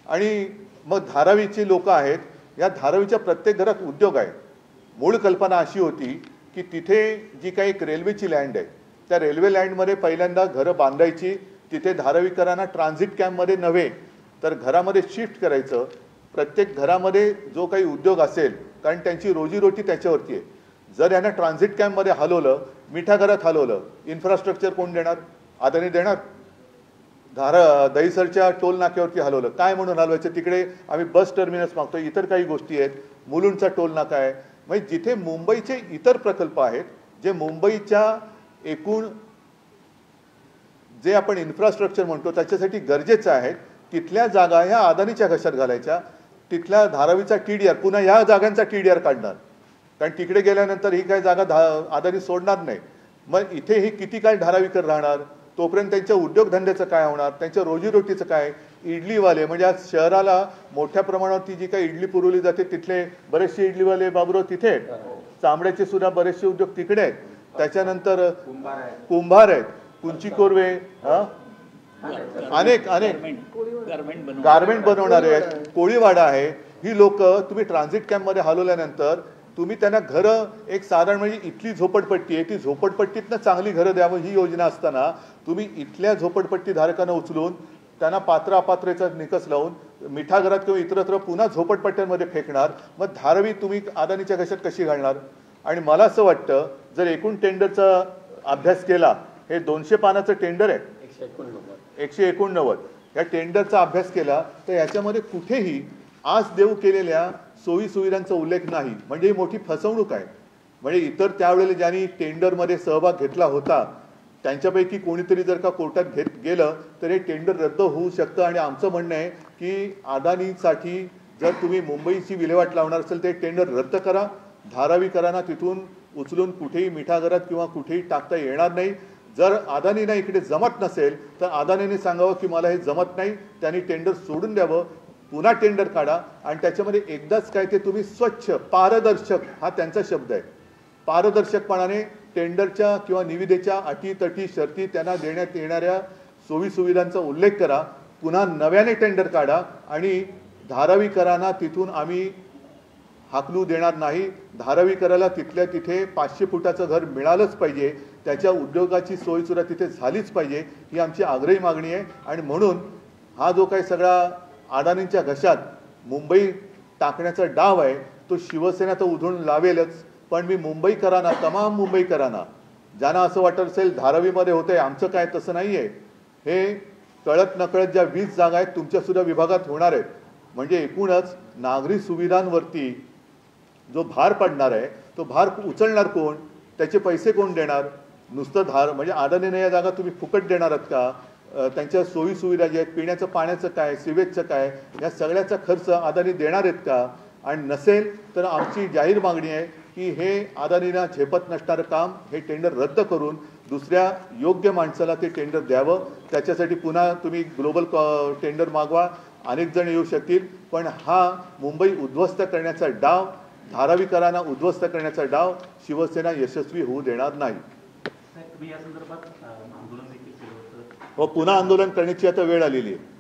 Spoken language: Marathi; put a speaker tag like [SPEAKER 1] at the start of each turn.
[SPEAKER 1] आणि मग धारावीची लोक आहेत, या धारावीच्या प्रत्येक घरात उद्योग आहे। मूळ कल्पना अशी होती की तिथे जी काही एक रेल्वेची लँड आहे, त्या रेल्वे लँडमध्ये पहिल्यांदा घरं बांधायची, तिथे धारावीकरांना ट्रान्झिट कॅम्पमध्ये नव्हे तर घरामध्ये शिफ्ट करायचं। प्रत्येक घरामध्ये जो काही उद्योग असेल, कारण त्यांची रोजीरोटी त्याच्यावरती आहे, जर यांना ट्रान्झिट कॅम्पमध्ये हलवलं, मिठा घरात हलवलं, इन्फ्रास्ट्रक्चर कोण देणार? अदानी देणार? दहिसरच्या टोल नाक्यावरती हलवलं, काय म्हणून हलवायचं? तिकडे आम्ही बस टर्मिनस मागतो, इतर काही गोष्टी आहेत, मुलुंडचा टोल नाका आहे। म्हणजे जिथे मुंबईचे इतर प्रकल्प आहेत, जे मुंबईच्या एकूण जे आपण इन्फ्रास्ट्रक्चर म्हणतो त्याच्यासाठी गरजेचं आहे, तिथल्या जागा ह्या अदानीच्या घशात घालायच्या। तिथल्या धारावीचा TDR पुन्हा ह्या जागांचा TDR काढणार, कारण तिकडे गेल्यानंतर ही काही जागा अदानी सोडणार नाही। मग इथे ही किती काळ धारावीकर राहणार? तोपर्यंत त्यांच्या उद्योगधंद्याचं काय होणार? त्यांच्या रोजीरोटीचं काय? इडलीवाले म्हणजे आज शहराला मोठ्या प्रमाणावरती जी काही इडली पुरवली जाते, तिथले बरेचसे इडलीवाले बाबरो तिथे, चामड्याचे सुद्धा बरेचसे उद्योग तिकडे आहेत। त्याच्यानंतर कुंभार आहेत, कुंची कोरवे, अनेक गारमेंट बनवणारे आहेत, कोळीवाडा आहे। ही लोक तुम्ही ट्रान्झिट कॅम्पमध्ये हलवल्यानंतर तुम्ही त्यांना घरं, एक साधारण म्हणजे इथली झोपडपट्टी आहे, ती झोपडपट्टीतनं चांगली घरं द्यावं ही योजना असताना तुम्ही इथल्या झोपडपट्टी धारकांना उचलून त्यांना पात्र अपात्रेचा निकष लावून मिठा घरात किंवा इतरत्र पुन्हा झोपडपट्ट्यांमध्ये फेकणार। मग धारावी तुम्ही अदानीच्या घशात कशी घालणार? आणि मला असं वाटतं, जर एकूण टेंडरचा अभ्यास केला, हे 200 पानाचं टेंडर आहे, 189, या टेंडरचा अभ्यास केला तर याच्यामध्ये कुठेही आज देऊ केलेल्या सोयी सुविधांचा उल्लेख नाही। म्हणजे ही मोठी फसवणूक आहे। म्हणजे इतर त्यावेळेला ज्यांनी टेंडरमध्ये सहभाग घेतला होता त्यांच्यापैकी कोणीतरी जर का कोर्टात गेलं तर हे टेंडर रद्द होऊ शकतं। आणि आमचं म्हणणं आहे की अदानीसाठी जर तुम्ही मुंबईची विल्हेवाट लावणार असेल तर टेंडर रद्द करा। धारावीकरांना तिथून उचलून कुठेही मिठा घरात किंवा कुठेही टाकता येणार नाही। जर अदानींना इकडे जमत नसेल तर अदानीने सांगावं की मला हे जमत नाही, त्यांनी टेंडर सोडून द्यावं, पुन्हा टेंडर काढा। आणि त्याच्यामध्ये एकदाच काय ते तुम्ही स्वच्छ, पारदर्शक, हा त्यांचा शब्द आहे, पारदर्शकपणाने टेंडरच्या किंवा निविदेच्या अटी तटी शर्ती त्यांना देण्यात येणाऱ्या सोयी सुविधांचा उल्लेख करा, पुन्हा नव्याने टेंडर काढा। आणि धारावीकरांना तिथून आम्ही हाकलू देणार नाही। धारावीकराला तिथल्या तिथे 500 फुटाचं घर मिळालंच पाहिजे, त्याच्या उद्योगाची सोयीसुद्धा तिथे झालीच पाहिजे, ही आमची आग्रही मागणी आहे। आणि म्हणून हा जो काही सगळा अदानींच्या घशात मुंबई टाकण्याचा डाव आहे तो शिवसेना तर उधळून लावेलच, पण मी मुंबईकरांना, तमाम मुंबईकरांना, ज्यांना असं वाटत असेल धारावीमध्ये होतंय आमचं काय, तसं नाही आहे। हे कळत नकळत ज्या 20 जागा आहेत तुमच्यासुद्धा विभागात होणार आहेत, म्हणजे एकूणच नागरी सुविधांवरती जो भार पडणार आहे तो भार उचलणार कोण? त्याचे पैसे कोण देणार? नुसतं म्हणजे अदानीने या जागा तुम्ही फुकट देणार आहात का? त्यांच्या सोयी सुविधा ज्या आहेत, पिण्याचं पाण्याचं काय, सिवेजचं काय, या सगळ्याचा खर्च अदानी देणार आहेत का? आणि नसेल तर आमची जाहीर मागणी आहे की हे अदानींना झेपत नसणारं काम, हे टेंडर रद्द करून दुसऱ्या योग्य माणसाला ते टेंडर द्यावं। त्याच्यासाठी पुन्हा तुम्ही ग्लोबल टेंडर मागवा, अनेक जण येऊ शकतील, पण हा मुंबई उद्ध्वस्त करण्याचा डाव, धारावीकरांना उद्ध्वस्त करण्याचा डाव शिवसेना यशस्वी होऊ देणार नाही। हो, पुन्हा आंदोलन करण्याची आता वेळ आलेली आहे।